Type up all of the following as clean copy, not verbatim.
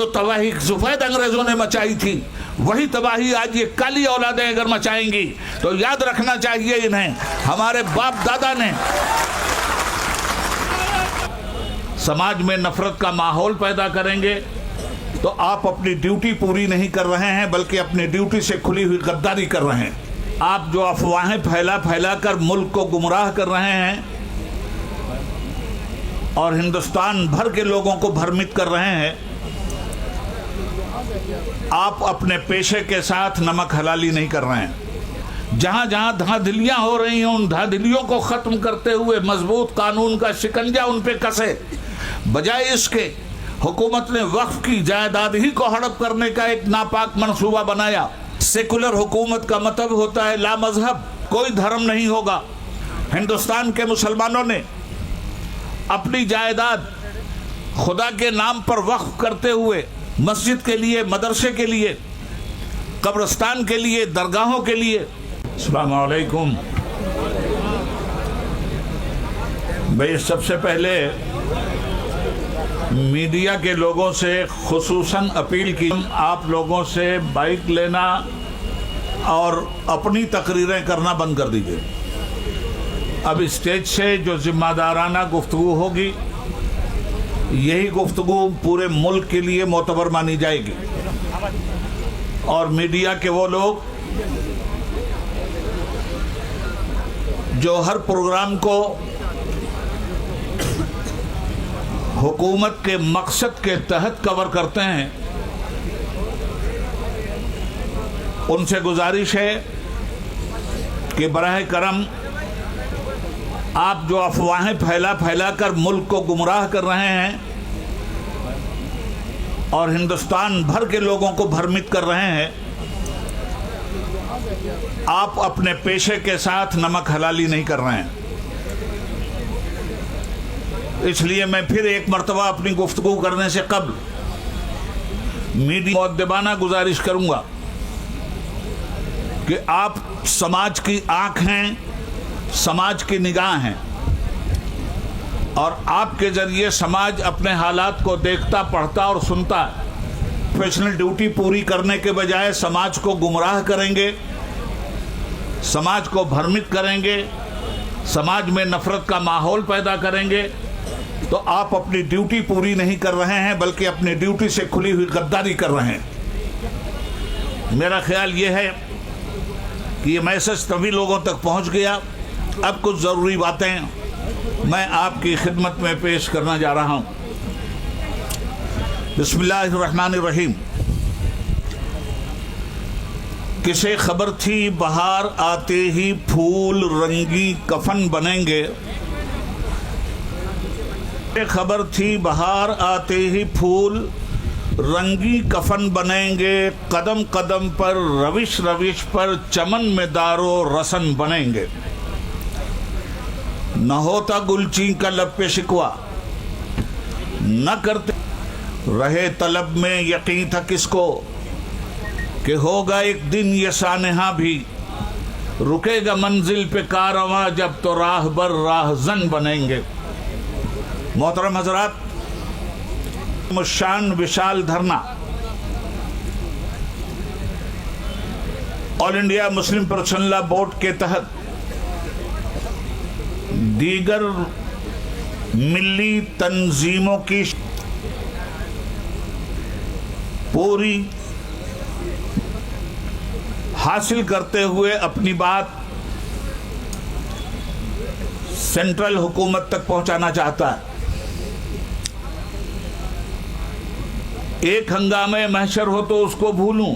تو تباہی سفید انگریزوں نے مچائی تھی، وہی تباہی آج یہ کالی اولادیں اگر مچائیں گی تو یاد رکھنا چاہیے انہیں ہمارے باپ دادا نے سماج میں نفرت کا ماحول پیدا کریں گے تو آپ اپنی ڈیوٹی پوری نہیں کر رہے ہیں بلکہ اپنی ڈیوٹی سے کھلی ہوئی غداری کر رہے ہیں۔ آپ جو افواہیں پھیلا کر ملک کو گمراہ کر رہے ہیں اور ہندوستان بھر کے لوگوں کو بھرمت کر رہے ہیں، آپ اپنے پیشے کے ساتھ نمک حلالی نہیں کر رہے ہیں۔ جہاں جہاں دھاندلیاں ہو رہی ہیں ان دھاندلیوں کو ختم کرتے ہوئے مضبوط قانون کا شکنجہ ان پہ کسے، بجائے اس کے حکومت نے وقف کی جائیداد ہی کو ہڑپ کرنے کا ایک ناپاک منصوبہ بنایا۔ سیکولر حکومت کا مطلب ہوتا ہے لا مذہب، کوئی دھرم نہیں ہوگا۔ ہندوستان کے مسلمانوں نے اپنی جائیداد خدا کے نام پر وقف کرتے ہوئے مسجد کے لیے، مدرسے کے لیے، قبرستان کے لیے، درگاہوں کے لیے۔ السلام علیکم۔ میں سب سے پہلے میڈیا کے لوگوں سے خصوصاً اپیل کی، آپ لوگوں سے بائک لینا اور اپنی تقریریں کرنا بند کر دیجئے۔ اب اسٹیج سے جو ذمہ دارانہ گفتگو ہوگی یہی گفتگو پورے ملک کے لیے معتبر مانی جائے گی، اور میڈیا کے وہ لوگ جو ہر پروگرام کو حکومت کے مقصد کے تحت کور کرتے ہیں، ان سے گزارش ہے کہ براہ کرم آپ جو افواہیں پھیلا کر ملک کو گمراہ کر رہے ہیں اور ہندوستان بھر کے لوگوں کو بھرمت کر رہے ہیں، آپ اپنے پیشے کے ساتھ نمک حلالی نہیں کر رہے ہیں۔ اس لیے میں پھر ایک مرتبہ اپنی گفتگو کرنے سے قبل میڈیا مؤدبانہ گزارش کروں گا کہ آپ سماج کی آنکھ ہیں، سماج کی نگاہ ہیں، اور آپ کے ذریعے سماج اپنے حالات کو دیکھتا، پڑھتا اور سنتا ہے۔ پروفیشنل ڈیوٹی پوری کرنے کے بجائے سماج کو گمراہ کریں گے، سماج کو بھرمت کریں گے، سماج میں نفرت کا ماحول پیدا کریں گے تو آپ اپنی ڈیوٹی پوری نہیں کر رہے ہیں بلکہ اپنی ڈیوٹی سے کھلی ہوئی غداری کر رہے ہیں۔ میرا خیال یہ ہے کہ یہ میسج تبھی لوگوں تک پہنچ گیا۔ اب کچھ ضروری باتیں میں آپ کی خدمت میں پیش کرنا جا رہا ہوں۔ بسم اللہ الرحمن الرحیم۔ کسے خبر تھی بہار آتے ہی پھول رنگی کفن بنیں گے، خبر تھی بہار آتے ہی پھول رنگی کفن بنیں گے، قدم قدم پر روش روش پر چمن میں دارو رسن بنیں گے۔ نہ ہوتا گلچین کا لب پہ شکوا، نہ کرتے رہے طلب میں یقین تھا کس کو کہ ہوگا ایک دن یہ سانحہ بھی، رکے گا منزل پہ کارواں جب تو راہ بر راہ زن بنیں گے۔ محترم حضرات، مشان وشال دھرنا آل انڈیا مسلم پرسنل لا بورڈ کے تحت دیگر ملی تنظیموں کی پوری حاصل کرتے ہوئے اپنی بات سینٹرل حکومت تک پہنچانا چاہتا ہے۔ ایک ہنگامے محشر ہو تو اس کو بھولوں،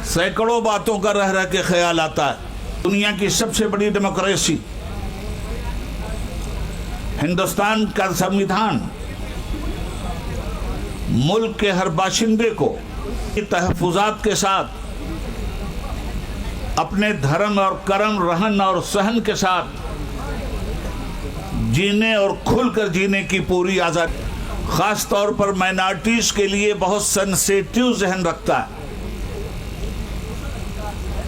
سینکڑوں باتوں کا رہ رہ کے خیال آتا ہے۔ دنیا کی سب سے بڑی ڈیموکریسی ہندوستان کا سنویدھان ملک کے ہر باشندے کو تحفظات کے ساتھ اپنے دھرم اور کرم، رہن اور سہن کے ساتھ جینے اور کھل کر جینے کی پوری آزادی، خاص طور پر مائنارٹیز کے لیے بہت سینسیٹیو ذہن رکھتا ہے۔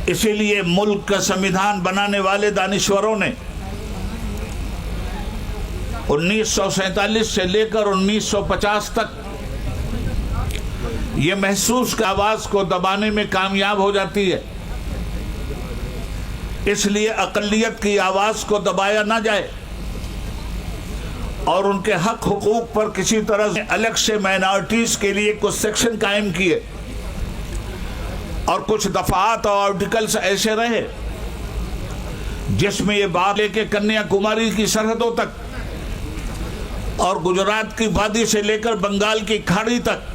اسی لیے ملک کا سنویدھان بنانے والے دانشوروں نے 1947 سے لے کر 1950 تک یہ محسوس آواز کو دبانے میں کامیاب ہو جاتی ہے. اس لیے اقلیت کی آواز کو دبایا نہ جائے اور ان کے حق حقوق پر کسی طرح سے الگ سے مائنارٹیز کے لیے کچھ سیکشن قائم کیے اور کچھ دفعات اور آرٹیکلز ایسے رہے جس میں یہ بات لے کے کنیا کماری کی سرحدوں تک اور گجرات کی وادی سے لے کر بنگال کی کھاڑی تک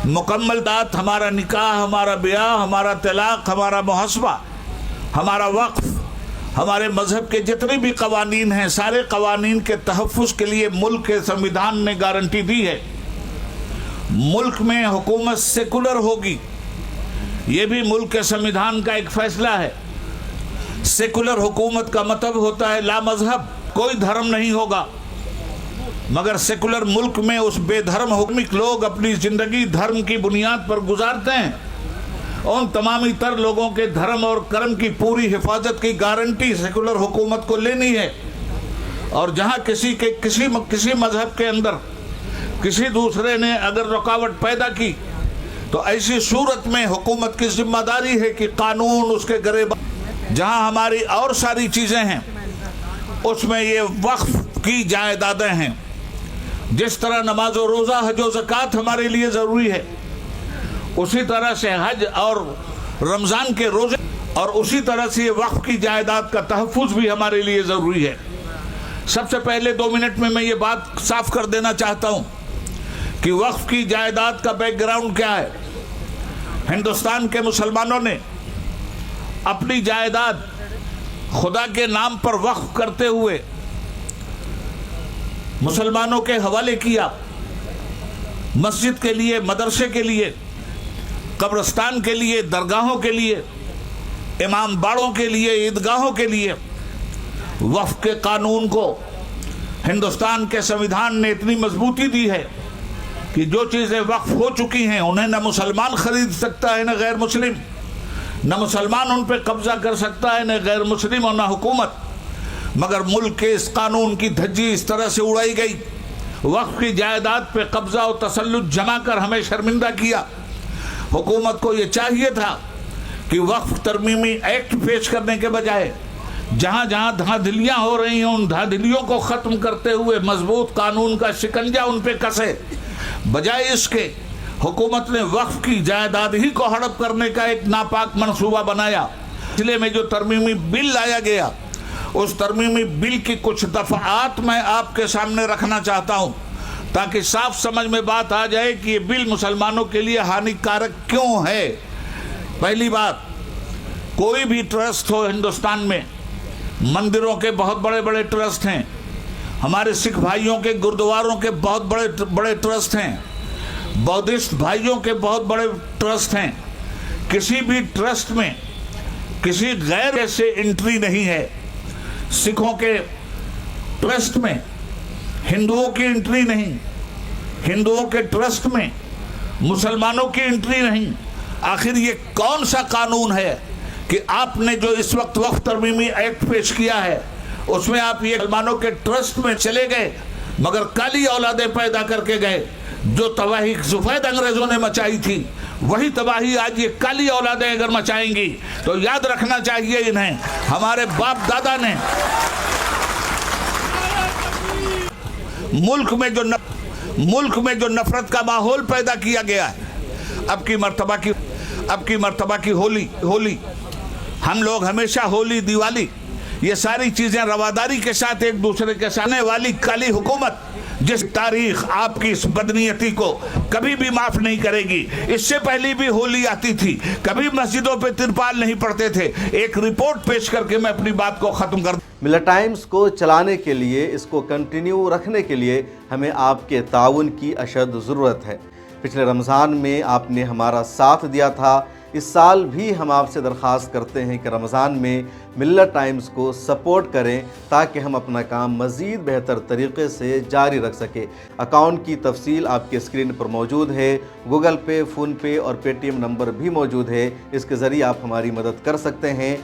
مکمل دات ہمارا نکاح، ہمارا بیاہ، ہمارا طلاق، ہمارا محاسبہ، ہمارا وقف، ہمارے مذہب کے جتنے بھی قوانین ہیں، سارے قوانین کے تحفظ کے لیے ملک کے سنویدھان نے گارنٹی دی ہے. ملک میں حکومت سیکولر ہوگی، یہ بھی ملک کے سنویدھان کا ایک فیصلہ ہے. سیکولر حکومت کا مطلب ہوتا ہے لا مذہب، کوئی دھرم نہیں ہوگا. مگر سیکولر ملک میں اس بے دھرم حکمک لوگ اپنی زندگی دھرم کی بنیاد پر گزارتے ہیں. ان تمامی تر لوگوں کے دھرم اور کرم کی پوری حفاظت کی گارنٹی سیکولر حکومت کو لینی ہے. اور جہاں کسی مذہب کے اندر کسی دوسرے نے اگر رکاوٹ پیدا کی تو ایسی صورت میں حکومت کی ذمہ داری ہے کہ قانون اس کے گریباں. جہاں ہماری اور ساری چیزیں ہیں اس میں یہ وقف کی جائیدادیں ہیں. جس طرح نماز و روزہ، حج و زکوٰۃ ہمارے لیے ضروری ہے، اسی طرح سے حج اور رمضان کے روزے اور اسی طرح سے وقف کی جائیداد کا تحفظ بھی ہمارے لیے ضروری ہے. سب سے پہلے 2 منٹ میں یہ بات صاف کر دینا چاہتا ہوں کہ وقف کی جائیداد کا بیک گراؤنڈ کیا ہے. ہندوستان کے مسلمانوں نے اپنی جائیداد خدا کے نام پر وقف کرتے ہوئے مسلمانوں کے حوالے کیا. مسجد کے لیے، مدرسے کے لیے، قبرستان کے لیے، درگاہوں کے لیے، امام باڑوں کے لیے، عیدگاہوں کے لیے. وقف کے قانون کو ہندوستان کے سنویدھان نے اتنی مضبوطی دی ہے کہ جو چیزیں وقف ہو چکی ہیں انہیں نہ مسلمان خرید سکتا ہے نہ غیر مسلم، نہ مسلمان ان پہ قبضہ کر سکتا ہے نہ غیر مسلم اور نہ حکومت. مگر ملک کے اس قانون کی دھجی اس طرح سے اڑائی گئی، وقف کی جائیداد پہ قبضہ و تسلط جما کر ہمیں شرمندہ کیا. حکومت کو یہ چاہیے تھا کہ وقف ترمیمی ایکٹ پیش کرنے کے بجائے جہاں جہاں دھاندلیاں ہو رہی ہیں ان دھاندلیوں کو ختم کرتے ہوئے مضبوط قانون کا شکنجہ ان پہ کسے. بجائے اس کے حکومت نے وقف کی جائیداد ہی کو ہڑپ کرنے کا ایک ناپاک منصوبہ بنایا. پچھلے میں جو ترمیمی بل لایا گیا اس ترمیمی بل کی کچھ دفعات میں آپ کے سامنے رکھنا چاہتا ہوں تاکہ صاف سمجھ میں بات آ جائے کہ یہ بل مسلمانوں کے لیے ہانیکارک کیوں ہے. پہلی بات، کوئی بھی ٹرسٹ ہو ہندوستان میں، مندروں کے بہت بڑے بڑے ٹرسٹ ہیں، ہمارے سکھ بھائیوں کے گردواروں کے بہت بڑے بڑے ٹرسٹ ہیں، بودھسٹ بھائیوں کے بہت بڑے ٹرسٹ ہیں. کسی بھی ٹرسٹ میں کسی غیر سے انٹری نہیں ہے. سکھوں کے ٹرسٹ میں ہندوؤں کی انٹری نہیں، ہندوؤں کے ٹرسٹ میں مسلمانوں کی انٹری نہیں. آخر یہ کون سا قانون ہے کہ آپ نے جو اس وقت وقف ترمیمی ایکٹ پیش کیا ہے اس میں آپ یہ مسلمانوں کے ٹرسٹ میں چلے گئے مگر کالی اولادیں پیدا کر کے گئے. جو تباہی سفید انگریزوں نے مچائی تھی وہی تباہی آج یہ کالی اولادیں اگر مچائیں گی تو یاد رکھنا چاہیے انہیں ہمارے باپ دادا نے ملک میں جو نفرت کا ماحول پیدا کیا گیا ہے. اب کی مرتبہ کی ہولی ہم لوگ ہمیشہ ہولی، دیوالی، یہ ساری چیزیں رواداری کے ساتھ ایک دوسرے کے سامنے والی کالی حکومت جس تاریخ آپ کی اس بدنیتی کو کبھی بھی معاف نہیں کرے گی. اس سے پہلے بھی ہولی آتی تھی، کبھی مسجدوں پہ ترپال نہیں پڑتے تھے. ایک رپورٹ پیش کر کے میں اپنی بات کو ختم کر دوں. ملت ٹائمز کو چلانے کے لیے، اس کو کنٹینیو رکھنے کے لیے ہمیں آپ کے تعاون کی اشد ضرورت ہے. پچھلے رمضان میں آپ نے ہمارا ساتھ دیا تھا. اس سال بھی ہم آپ سے درخواست کرتے ہیں کہ رمضان میں ملت ٹائمز کو سپورٹ کریں تاکہ ہم اپنا کام مزید بہتر طریقے سے جاری رکھ سکیں. اکاؤنٹ کی تفصیل آپ کے اسکرین پر موجود ہے. گوگل پے، فون پے اور پے ٹی ایم نمبر بھی موجود ہے. اس کے ذریعے آپ ہماری مدد کر سکتے ہیں.